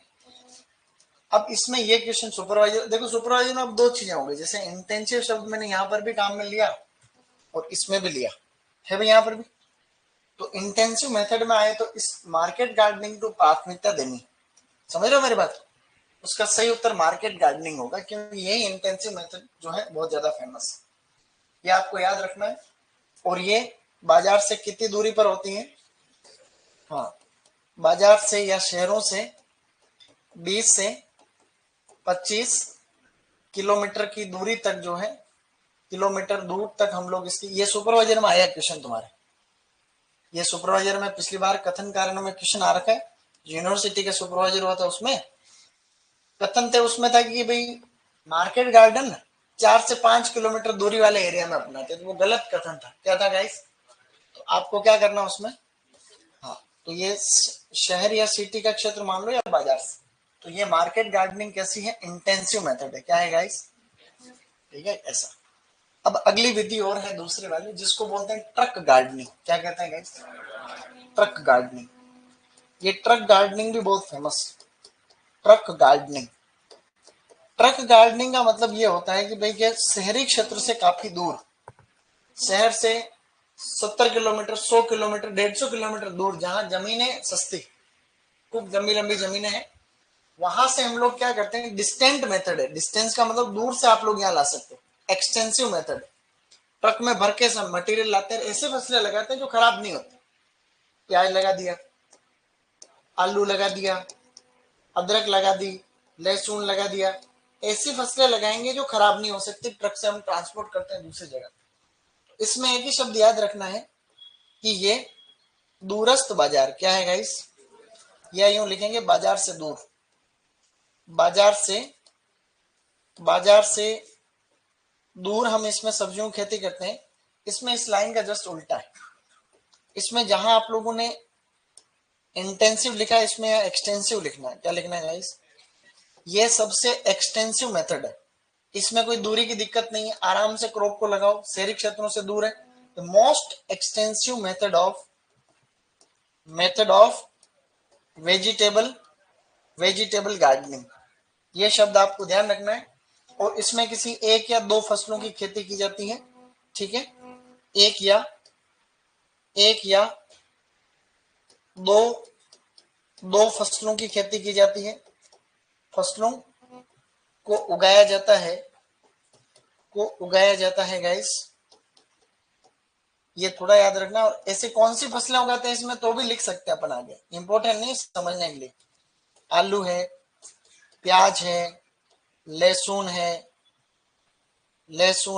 अब इसमें ये क्वेश्चन सुपरवाइजर, देखो सुपरवाइजर में अब दो चीजें हो गई। जैसे इंटेंसिव शब्द मैंने यहाँ पर भी काम में लिया और इसमें भी लिया है भाई, यहाँ पर भी। तो इंटेंसिव मेथड में आए तो इस मार्केट गार्डनिंग को प्राथमिकता देनी। समझ रहे हो मेरी बात? उसका सही उत्तर मार्केट गार्डनिंग होगा, क्योंकि यही इंटेंसिव मेथड जो है बहुत ज्यादा फेमस है। ये आपको याद रखना है। और ये बाजार से कितनी दूरी पर होती है? हाँ, बाजार से या शहरों से 20 से 25 किलोमीटर की दूरी तक जो है, किलोमीटर दूर तक हम लोग इसकी, ये सुपरवाइजर में आया क्वेश्चन तुम्हारे। ये सुपरवाइजर में पिछली बार कथन कारण में क्वेश्चन आ रखा है। यूनिवर्सिटी के सुपरवाइजर हुआ था उसमें कथन थे, उसमें था कि भाई मार्केट गार्डन 4 से 5 किलोमीटर दूरी वाले एरिया में अपनाते, तो वो गलत कथन था। क्या था गाइस? तो आपको क्या करना उसमें? हाँ, तो ये शहर या सिटी का क्षेत्र मान लो या बाजार से, तो ये मार्केट गार्डनिंग कैसी है? इंटेंसिव मेथड है। क्या है गाइस? ठीक है, ऐसा। अब अगली विधि और है दूसरी वाली, जिसको बोलते हैं ट्रक गार्डनिंग। क्या कहते हैं गाइस? Truck gardening. ये ट्रक गार्डनिंग भी बहुत famous. Truck gardening, truck gardening का मतलब ये होता है कि भाई शहरी क्षेत्र से काफी दूर शहर से 70 किलोमीटर, 100 किलोमीटर, 150 किलोमीटर दूर जहां जमीनें सस्ती, खूब लंबी लंबी जमीनें हैं, वहां से हम लोग क्या करते हैं, डिस्टेंट मेथड है। डिस्टेंस का मतलब दूर से आप लोग यहाँ ला सकते हो। एक्सटेंसिव मेथड, ट्रक में भर के सब मटेरियल लाते हैं, ऐसे फसलें लगाते हैं जो खराब नहीं होती। प्याज लगा दिया, आलू लगा दिया, अदरक लगा दी, लहसुन लगा दिया, ऐसी फसलें लगाएंगे जो खराब नहीं हो सकती, ट्रक से हम ट्रांसपोर्ट करते हैं दूसरी जगह। इसमें एक ही शब्द याद रखना है कि ये दूरस्थ बाजार, क्या है गाइस, या यूं लिखेंगे बाजार से दूर। बाजार से, बाजार से दूर हम इसमें सब्जियों की खेती करते हैं। इसमें इस लाइन का जस्ट उल्टा है। इसमें जहां आप लोगों ने इंटेंसिव लिखा है, इसमें एक्सटेंसिव लिखना है। क्या लिखना है गाइस, ये सबसे एक्सटेंसिव मेथड है। इसमें कोई दूरी की दिक्कत नहीं है, आराम से क्रॉप को लगाओ, शहरी क्षेत्रों से दूर है। The most extensive method of vegetable vegetable gardening, ये शब्द आपको ध्यान रखना है। और इसमें किसी एक या दो फसलों की खेती की जाती है, ठीक है, एक या दो दो फसलों की खेती की जाती है। फसलों को उगाया जाता है गाइस, ये थोड़ा याद रखना। और ऐसे कौन सी फसलें उगाते हैं इसमें तो भी लिख सकते हैं अपन आगे, इंपॉर्टेंट नहीं समझने के लिए। आलू है, प्याज है, लहसुन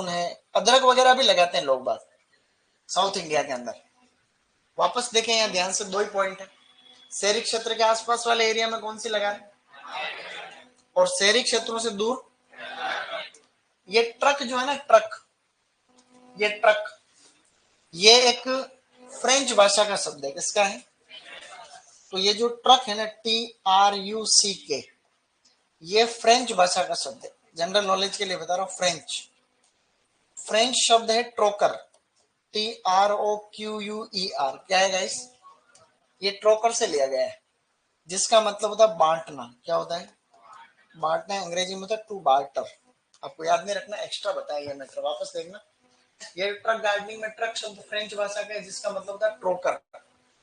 है, अदरक वगैरह भी लगाते हैं लोग बात साउथ इंडिया के अंदर। वापस देखें यहाँ ध्यान से, दो ही पॉइंट है। शहरी क्षेत्र के आसपास वाले एरिया में कौन सी लगा रहे, और शहरी क्षेत्रों से दूर। ये ट्रक जो है ना, ट्रक ये एक फ्रेंच भाषा का शब्द है। किसका है, तो ये जो ट्रक है ना, TRUCK, ये फ्रेंच भाषा का शब्द है। जनरल नॉलेज के लिए बता रहा हूं, फ्रेंच शब्द है ट्रोकर, TROQUER। क्या है गाइस, ये ट्रोकर से लिया गया है, जिसका मतलब होता है बांटना। क्या होता है, बांटना। अंग्रेजी में होता है टू बार्टर। आपको याद नहीं रखना, एक्स्ट्रा बताया ये मैटर, वापस देखना। ये ट्रक गार्डनिंग में ट्रक शब्द फ्रेंच भाषा का है, जिसका मतलब होता है ट्रोकर।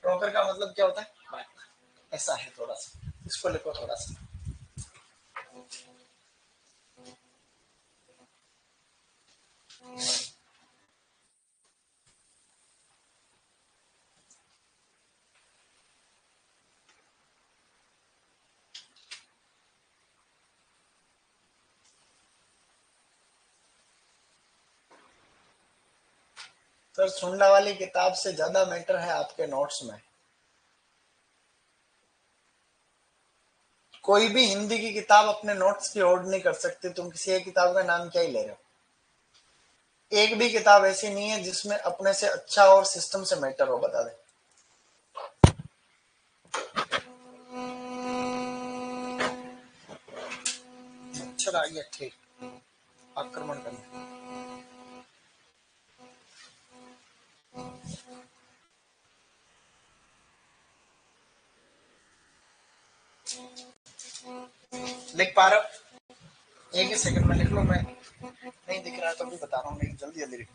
ट्रोकर का मतलब क्या होता है, बांटना। ऐसा है, थोड़ा सा इसको लिखो थोड़ा सा। सर सुंडा वाली किताब से ज्यादा मैटर है आपके नोट्स में। कोई भी हिंदी की किताब अपने नोट्स की होल्ड नहीं कर सकती। तुम किसी एक किताब का नाम क्या ही ले रहे हो। एक भी किताब ऐसी नहीं है जिसमें अपने से अच्छा और सिस्टम से मैटर हो, बता दे। मच्छर आ गया, ठीक, आक्रमण करना। लिख पा रहे हो, एक ही सेकंड में लिख लो। मैं नहीं दिख रहा है तो भी बता रहा हूँ, लेकिन जल्दी जल्दी लिखो।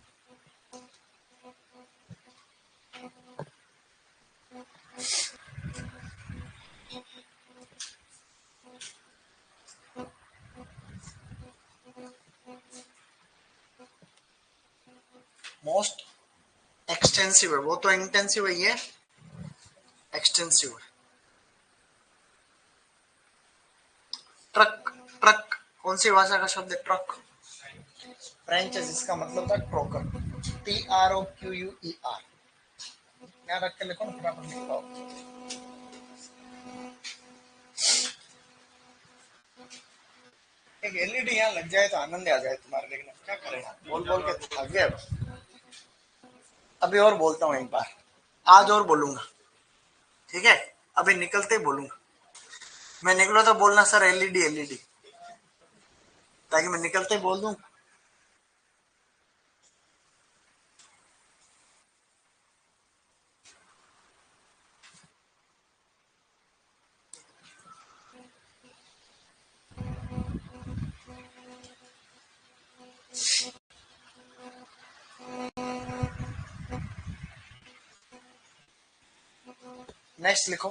मोस्ट एक्सटेंसिव है, वो तो इंटेंसिव है, ये एक्सटेंसिव है। ट्रक, कौन सी भाषा का शब्द है, ट्रक फ्रेंच है, जिसका मतलब था ट्रोकर, TROQUER। यहाँ रख के लिखो ना, फटाफट लिख पाओ। एक LED यहाँ लग जाए तो आनंद आ जाए तुम्हारे, लेकिन क्या करेगा, बोल बोल के थक गए। अभी और बोलता हूँ एक बार, आज और बोलूंगा, ठीक है। अभी निकलते ही बोलूंगा। मैं निकलो तो बोलना सर LED, ताकि मैं निकलते ही बोल दूं। नेक्स्ट लिखो,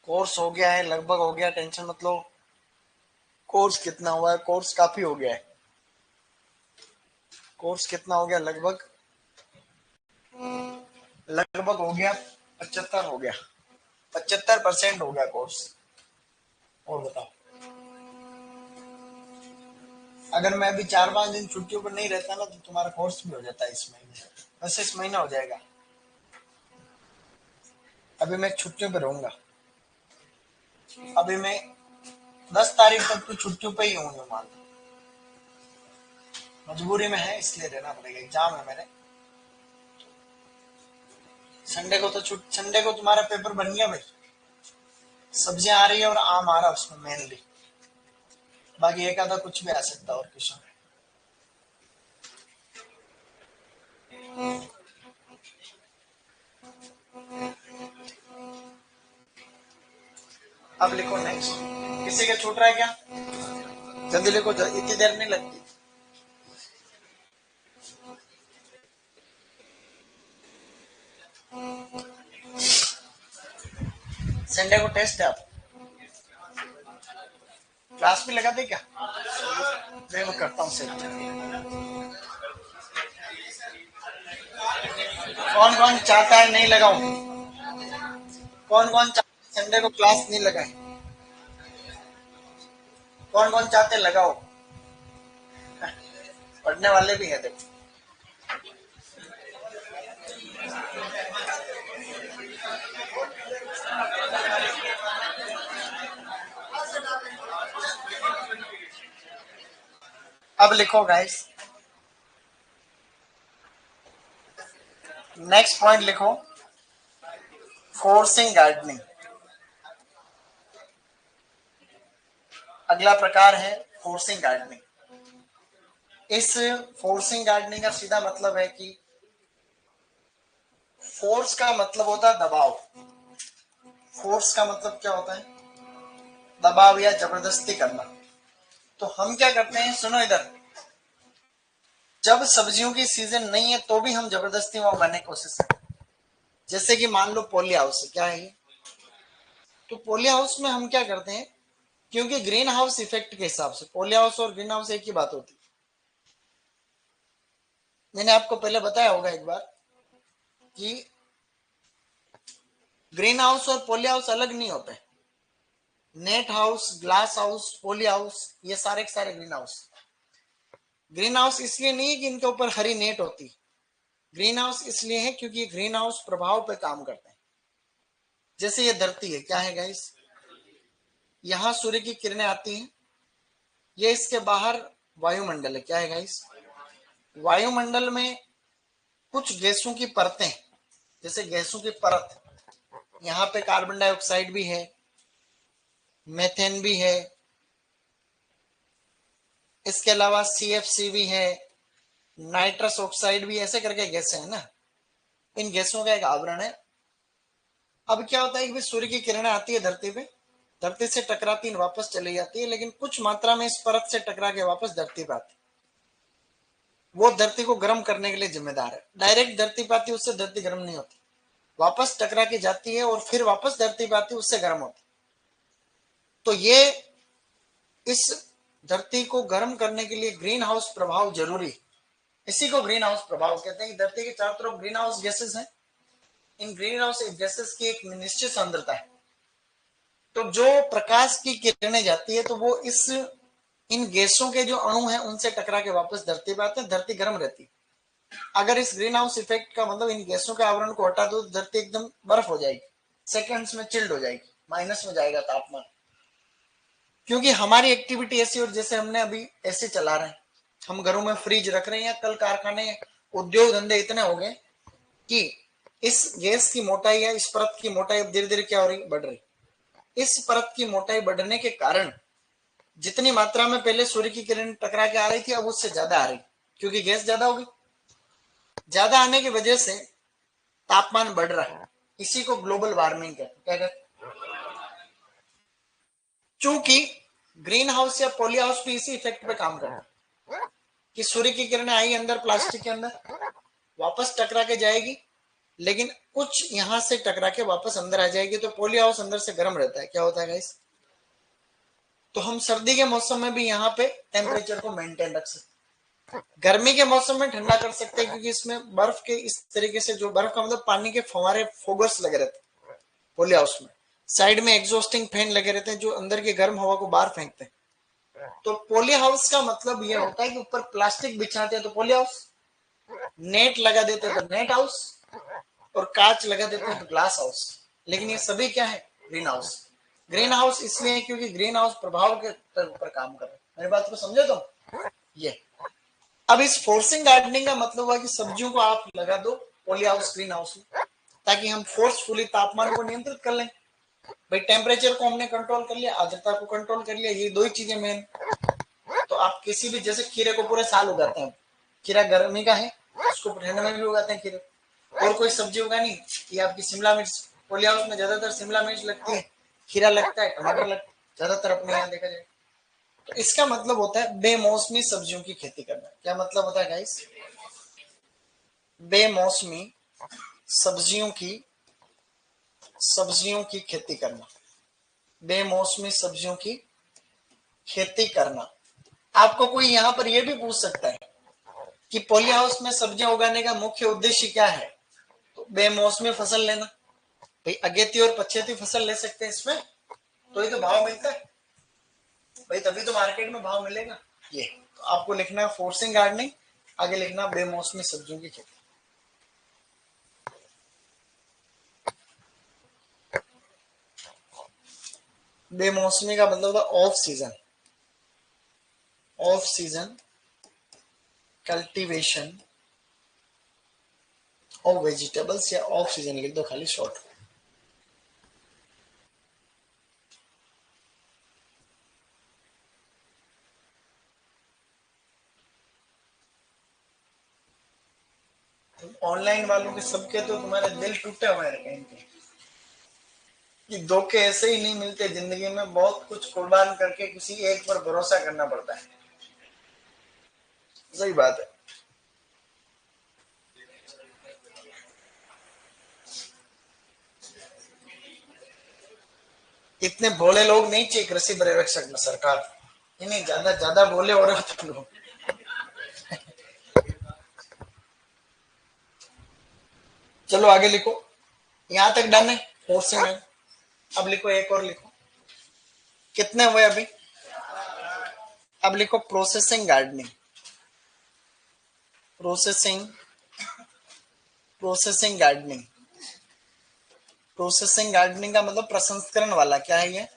कोर्स हो गया है, लगभग हो गया, टेंशन मत लो। कोर्स कितना हुआ है? कोर्स काफी हो गया है। कोर्स कितना हो गया? लगभग लगभग हो गया 75 हो गया, 75% हो गया कोर्स। और बताओ, अगर मैं अभी 4-5 दिन छुट्टियों पर नहीं रहता ना तो तुम्हारा कोर्स भी हो जाता है इस महीने। वैसे इस महीना हो जाएगा, अभी मैं छुट्टियों पर रहूंगा। अभी मैं 10 तारीख तक तो छुट्टियों पे ही हूँ, मान लो। मजबूरी में है इसलिए रहना पड़ेगा, एग्जाम है मेरे। संडे को तो संडे को तुम्हारा पेपर बन गया भाई। सब्जियां आ रही है और आम आ रहा है उसमें मेनली, बाकी एक आधा कुछ भी आ सकता है और क्वेश्चन। अब लिखो नेक्स्ट। किसी के छूट रहा है क्या? जल्दी लिखो, इतनी देर नहीं लगती। संडे को टेस्ट है, आप क्लास भी लगाते क्या? मैं करता हूँ सेट। कौन कौन चाहता है नहीं लगाऊं? कौन कौन चाहता है संडे को क्लास नहीं लगाए? कौन कौन चाहते लगाओ? पढ़ने वाले भी है देखो। अब लिखो गाइस, नेक्स्ट पॉइंट लिखो, फोर्सिंग गार्डनिंग। अगला प्रकार है फोर्सिंग गार्डनिंग। इस फोर्सिंग गार्डनिंग का सीधा मतलब है कि फोर्स का मतलब होता है दबाव। फोर्स का मतलब क्या होता है? दबाव या जबरदस्ती करना। तो हम क्या करते हैं, सुनो इधर, जब सब्जियों की सीजन नहीं है तो भी हम जबरदस्ती वहां उगाने की कोशिश करते हैं। जैसे कि मान लो पोली हाउस है, क्या है ये? तो पोली हाउस में हम क्या करते हैं, क्योंकि ग्रीन हाउस इफेक्ट के हिसाब से पोली हाउस और ग्रीन हाउस एक ही बात होती है। मैंने आपको पहले बताया होगा एक बार कि ग्रीन हाउस और पोली हाउस अलग नहीं होते। Net house, glass house, poly house, ये सारे के सारे ग्रीन हाउस। ग्रीन हाउस इसलिए नहीं है कि इनके ऊपर हरी नेट होती। ग्रीन हाउस इसलिए है क्योंकि ये ग्रीन हाउस प्रभाव पे काम करते हैं। जैसे ये धरती है, क्या है गाइस? यहां सूर्य की किरणें आती हैं, ये इसके बाहर वायुमंडल है, क्या है गाइस? वायुमंडल में कुछ गैसों की परतें, जैसे गैसों की परत, यहाँ पे कार्बन डाइऑक्साइड भी है, मेथेन भी है, इसके अलावा CFC भी है, नाइट्रस ऑक्साइड भी, ऐसे करके गैसें हैं ना। इन गैसों का एक आवरण है। अब क्या होता है कि सूर्य की किरणें आती है धरती पे, धरती से टकराती वापस चली जाती है, लेकिन कुछ मात्रा में इस परत से टकरा के वापस धरती पे आती है। वो धरती को गर्म करने के लिए जिम्मेदार है। डायरेक्ट धरती पे आती है, उससे धरती गर्म नहीं होती, वापस टकरा के जाती है और फिर वापस धरती पे आती है, उससे गर्म होती है। तो ये इस धरती को गर्म करने के लिए ग्रीन हाउस प्रभाव जरूरी है। इसी को ग्रीन हाउस प्रभाव कहते हैं कि धरती के चारों तरफ ग्रीन हाउस गैसेस हैं। इन ग्रीन हाउस गैसेस की एक निश्चित सांद्रता है। तो जो प्रकाश की किरणें जाती है तो वो इस इन गैसों के जो अणु हैं उनसे टकरा के वापस धरती पर आते हैं, धरती गर्म रहती है। अगर इस ग्रीन हाउस इफेक्ट का मतलब इन गैसों के आवरण को हटा दो तो धरती एकदम बर्फ हो जाएगी, सेकंड्स में चिल्ड हो जाएगी, माइनस में जाएगा तापमान। क्योंकि हमारी एक्टिविटी ऐसी, और जैसे हमने अभी ऐसे चला रहे हैं, हम घरों में फ्रिज रख रहे हैं, कल कारखाने उद्योग धंधे इतने हो गए कि इस गैस की मोटाई या इस परत की मोटाई अब धीरे धीरे क्या हो रही, बढ़ रही। इस परत की मोटाई बढ़ने के कारण जितनी मात्रा में पहले सूर्य की किरण टकरा के आ रही थी अब उससे ज्यादा आ रही, क्योंकि गैस ज्यादा होगी। ज्यादा आने की वजह से तापमान बढ़ रहा है, इसी को ग्लोबल वार्मिंग कहते हैं। क्या कहते हैं? चूंकि ग्रीन हाउस या पॉली हाउस भी इसी इफेक्ट पे काम करता है कि सूर्य की किरणें आई अंदर प्लास्टिक के अंदर, वापस टकरा के जाएगी, लेकिन कुछ यहां से टकरा के वापस अंदर आ जाएगी, तो पॉली हाउस अंदर से गर्म रहता है। क्या होता है गाइस? तो हम सर्दी के मौसम में भी यहाँ पे टेम्परेचर को मेंटेन रख सकते हैं, गर्मी के मौसम में ठंडा कर सकते हैं, क्योंकि इसमें बर्फ के इस तरीके से, जो बर्फ का मतलब पानी के फव्वारे, फोगर्स लगे रहते हैं पॉली हाउस में, साइड में एग्जॉस्टिंग फैन लगे रहते हैं जो अंदर की गर्म हवा को बाहर फेंकते हैं। तो पॉली हाउस का मतलब यह होता है कि ऊपर प्लास्टिक बिछाते हैं तो पॉली हाउस, नेट लगा देते हैं तो नेट हाउस, और कांच लगा देते हैं तो ग्लास हाउस। लेकिन ये सभी क्या है? Green house. ग्रीन हाउस इसलिए क्योंकि ग्रीन हाउस प्रभाव के ऊपर काम कर रहे हैं। मेरी बात को समझे तुम? ये अब इस फोर्सिंग गार्डनिंग का मतलब हुआ कि सब्जियों को आप लगा दो पॉली हाउस, ग्रीन हाउस में, ताकि हम फोर्सफुली तापमान को नियंत्रित कर लें। भाई टेम्परेचर को हमने कंट्रोल कर लिया, आर्द्रता को कंट्रोल कर लिया, ये दो ही चीजें मेन। तो आप किसी भी, जैसे खीरे को पूरे साल उगाते हैं, खीरा गर्मी का है, उसको ठंड में भी उगाते हैं खीरे। और कोई सब्जी उगानी, ये आपकी शिमला मिर्च, पॉली हाउस में ज्यादातर शिमला मिर्च लगती है, खीरा लगता है, टमाटर लगता है, ज्यादातर अपने यहाँ देखा जाए। तो इसका मतलब होता है बेमौसमी सब्जियों की खेती करना। क्या मतलब होता है गाइस? बेमौसमी सब्जियों की खेती करना, बेमौसमी सब्जियों की खेती करना। आपको कोई यहाँ पर यह भी पूछ सकता है कि पॉली हाउस में सब्जियां उगाने का मुख्य उद्देश्य क्या है? तो बेमौसमी फसल लेना। भाई अगेती और पछेती फसल ले सकते हैं इसमें, तो ही तो भाव मिलता है भाई, तभी तो मार्केट में भाव मिलेगा। ये तो आपको लिखना है फोर्सिंग गार्डनिंग, आगे लिखना बेमौसमी सब्जियों की खेती। बेमौसमी का मतलब होता है off season cultivation of vegetables, या ऑफ सीजन लिख दो खाली शॉर्ट। ऑनलाइन वालों के सबके तो तुम्हारे दिल टूटे हुए हैं कहीं पे, कि धोखे ऐसे ही नहीं मिलते जिंदगी में, बहुत कुछ कुर्बान करके किसी एक पर भरोसा करना पड़ता है। सही बात है। इतने भोले लोग नहीं चाहिए कृषि पर्यवेक्षक में सरकार, इन्हें ज्यादा ज्यादा भोले हो रहे हो तुम लोग। चलो आगे लिखो, यहां तक डन है फोर्सिंग है। अब लिखो, एक और लिखो। कितने हुए अभी? अब लिखो processing gardening. Processing processing gardening. Processing gardening का मतलब प्रसंस्करण वाला। क्या है ये?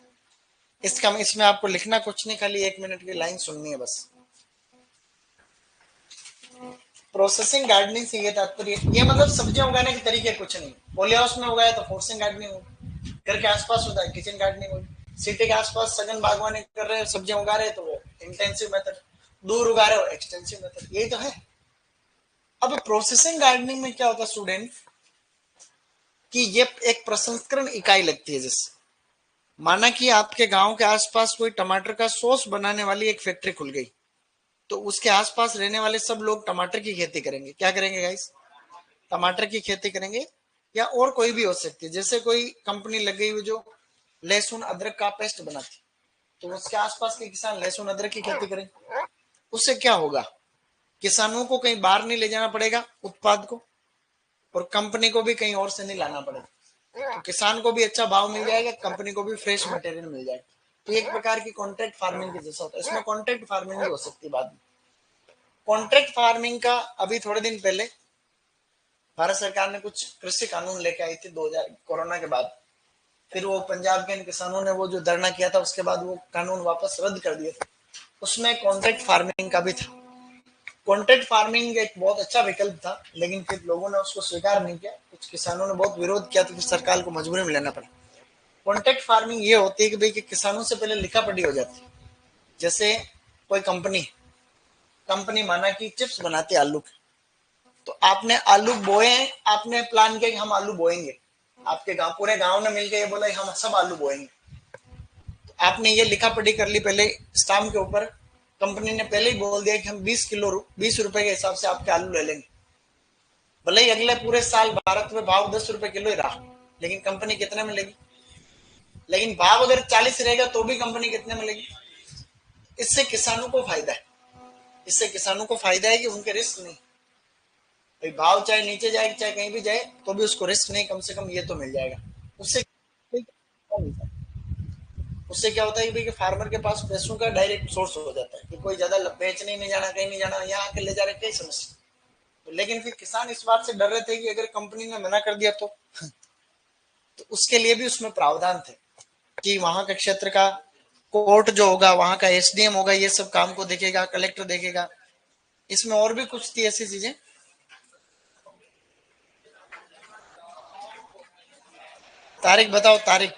इसका, इसमें आपको लिखना कुछ नहीं, खाली 1 मिनट की लाइन सुननी है बस। प्रोसेसिंग गार्डनिंग से ये तात्पर्य, ये मतलब सब्जियां उगाने के तरीके कुछ नहीं। पॉली हाउस में उगाया तो फोर्सिंग गार्डनिंग होगी, घर के आसपास होता है किचन गार्डनिंग होगी, सिटी के आसपास सघन बागवानी कर रहे हो, सब्जियां उगा रहे हैं तो वो इंटेंसिव मेथड, दूर उगा रहे हो एक्सटेंसिव मेथड, यही तो है। अब प्रोसेसिंग गार्डनिंग में क्या होता है स्टूडेंट, कि ये एक प्रसंस्करण इकाई लगती है। जैसे माना कि आपके गांव के आसपास कोई टमाटर का सॉस बनाने वाली एक फैक्ट्री खुल गई, तो उसके आसपास रहने वाले सब लोग टमाटर की खेती करेंगे। क्या करेंगे गाइस? टमाटर की खेती करेंगे। या और कोई भी हो सकती है, जैसे कोई कंपनी लग गई हुई जो लहसुन अदरक का पेस्ट बनाती, तो उसके आसपास के किसान लहसुन अदरक की खेती करेंगे। उससे क्या होगा? किसानों को कहीं बाहर नहीं ले जाना पड़ेगा उत्पाद को, और कंपनी को भी कहीं और से नहीं लाना पड़ेगा। तो किसान को भी अच्छा भाव मिल जाएगा, कंपनी को भी फ्रेश मटेरियल मिल जाएगा। तो एक प्रकार की कॉन्ट्रैक्ट फार्मिंग के जैसा होता है। इसमें कॉन्ट्रैक्ट फार्मिंग भी हो सकती है बाद में। कॉन्ट्रैक्ट फार्मिंग का अभी थोड़े दिन पहले भारत सरकार ने कुछ कृषि कानून लेके आई थी 2000 कोरोना के बाद। फिर वो पंजाब के इन किसानों ने वो जो धरना किया था, उसके बाद वो कानून वापस रद्द कर दिए थे। उसमें कॉन्ट्रैक्ट फार्मिंग का भी था। कॉन्ट्रैक्ट फार्मिंग एक बहुत अच्छा विकल्प था, लेकिन फिर लोगों ने उसको स्वीकार नहीं किया, कुछ किसानों ने बहुत विरोध किया, तो फिर सरकार को मजबूरी में लेना पड़ा। कॉन्ट्रैक्ट फार्मिंग ये होती है कि भाई कि किसानों से पहले लिखा पढ़ी हो जाती है। जैसे कोई कंपनी कंपनी माना कि चिप्स बनाती है आलू के, तो आपने आलू बोए हैं, आपने प्लान किया कि हम आलू बोएंगे, आपके गांव पूरे गांव ने मिलकर ये बोला हम सब आलू बोएंगे, तो आपने ये लिखा पढ़ी कर ली पहले स्टाम्प के ऊपर, कंपनी ने पहले ही बोल दिया कि हम 20 रुपए के हिसाब से आपके आलू ले लेंगे, भले ही अगले पूरे साल भारत में भाव 10 रुपए किलो ही रहा, लेकिन कंपनी कितने में लेगी? लेकिन भाव अगर 40 रहेगा तो भी कंपनी कितने में लेगी? इससे किसानों को फायदा है, इससे किसानों को फायदा है कि उनके रिस्क नहीं, भाई भाव चाहे नीचे जाए चाहे कहीं भी जाए तो भी उसको रिस्क नहीं, कम से कम ये तो मिल जाएगा। उससे उससे क्या होता है कि फार्मर के पास पैसों का डायरेक्ट सोर्स हो जाता है कि कोई ज्यादा बेचने नहीं जाना, कहीं नहीं जाना, यहाँ आके ले जा रहे, कई समस्या। तो लेकिन फिर किसान इस बात से डर रहे थे कि अगर कंपनी ने मना कर दिया तो उसके लिए भी उसमें प्रावधान थे कि वहां का क्षेत्र का कोर्ट जो होगा, वहां का एसडीएम होगा, ये सब काम को देखेगा, कलेक्टर देखेगा। इसमें और भी कुछ थी ऐसी चीजें। तारीख बताओ, तारीख।